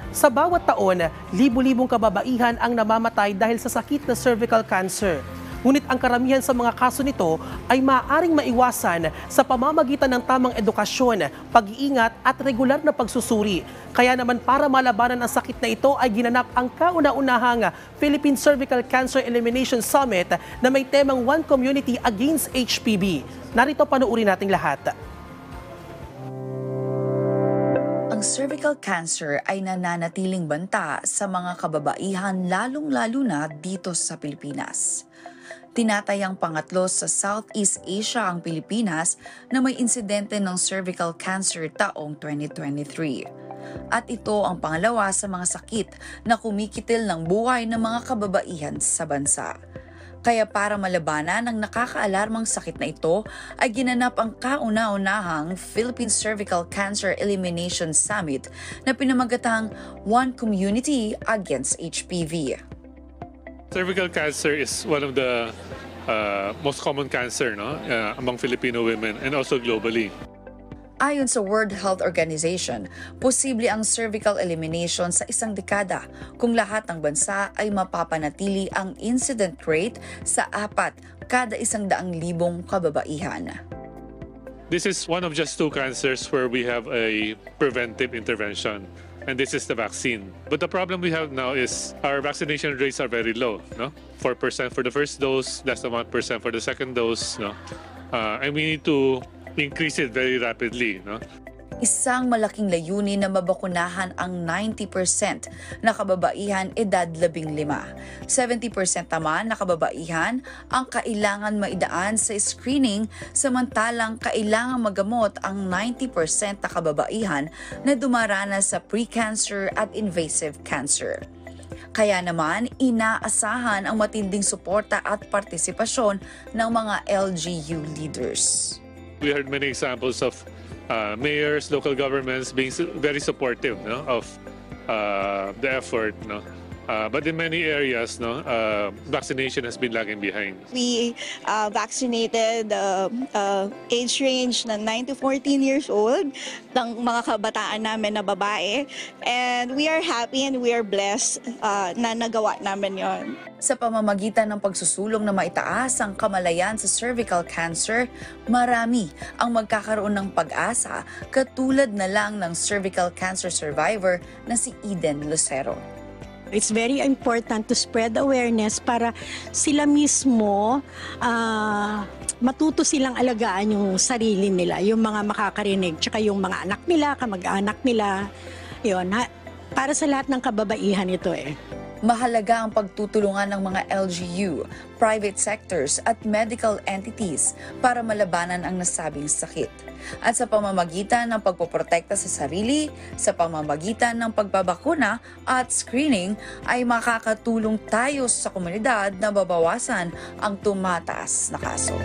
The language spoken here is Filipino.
Sa bawat taon, libu-libong kababaihan ang namamatay dahil sa sakit na cervical cancer. Ngunit ang karamihan sa mga kaso nito ay maaaring maiwasan sa pamamagitan ng tamang edukasyon, pag-iingat at regular na pagsusuri. Kaya naman para malabanan ang sakit na ito ay ginanap ang kauna-unahang Philippine Cervical Cancer Elimination Summit na may temang One Community Against HPV. Narito panoorin nating lahat. Ang cervical cancer ay nananatiling banta sa mga kababaihan lalong-lalo na dito sa Pilipinas. Tinatayang pangatlo sa Southeast Asia ang Pilipinas na may insidente ng cervical cancer taong 2023. At ito ang pangalawa sa mga sakit na kumikitil ng buhay ng mga kababaihan sa bansa. Kaya para malabanan ang nakakaalarmang sakit na ito, ay ginanap ang kauna-unahang Philippine Cervical Cancer Elimination Summit na pinamagatang One Community Against HPV. Cervical cancer is one of the most common cancer among Filipino women and also globally. Ayon sa World Health Organization, posible ang cervical elimination sa isang dekada kung lahat ng bansa ay mapapanatili ang incident rate sa 4 kada 100,000 kababaihan. This is one of just 2 cancers where we have a preventive intervention, and this is the vaccine. But the problem we have now is our vaccination rates are very low. 4% for the first dose, less than 1% for the second dose. And we need to increase it very rapidly. Isang malaking layunin na mabakunahan ang 90% na kababaihan edad 15. 70% naman na kababaihan ang kailangan maidaan sa screening, samantalang kailangan magamot ang 90% na kababaihan na dumaranas sa precancer at invasive cancer. Kaya naman, inaasahan ang matinding suporta at partisipasyon ng mga LGU leaders. We heard many examples of mayors, local governments being very supportive of the effort. But in many areas, vaccination has been lagging behind. We vaccinated age range na 9 to 14 years old ng mga kabataan namin na babae. And we are happy and we are blessed na nagawa namin yon. Sa pamamagitan ng pagsusulong na maitaas ang kamalayan sa cervical cancer, marami ang magkakaroon ng pag-asa katulad na lang ng cervical cancer survivor na si Eden Lucero. It's very important to spread awareness para sila mismo matuto silang alagaan yung sarili nila, yung mga makakarinig, tsaka yung mga anak nila, kamag-anak nila. Yun, para sa lahat ng kababaihan ito eh. Mahalaga ang pagtutulungan ng mga LGU, private sectors at medical entities para malabanan ang nasabing sakit. At sa pamamagitan ng pagpoprotekta sa sarili, sa pamamagitan ng pagbabakuna at screening ay makakatulong tayo sa komunidad na babawasan ang tumataas na kaso.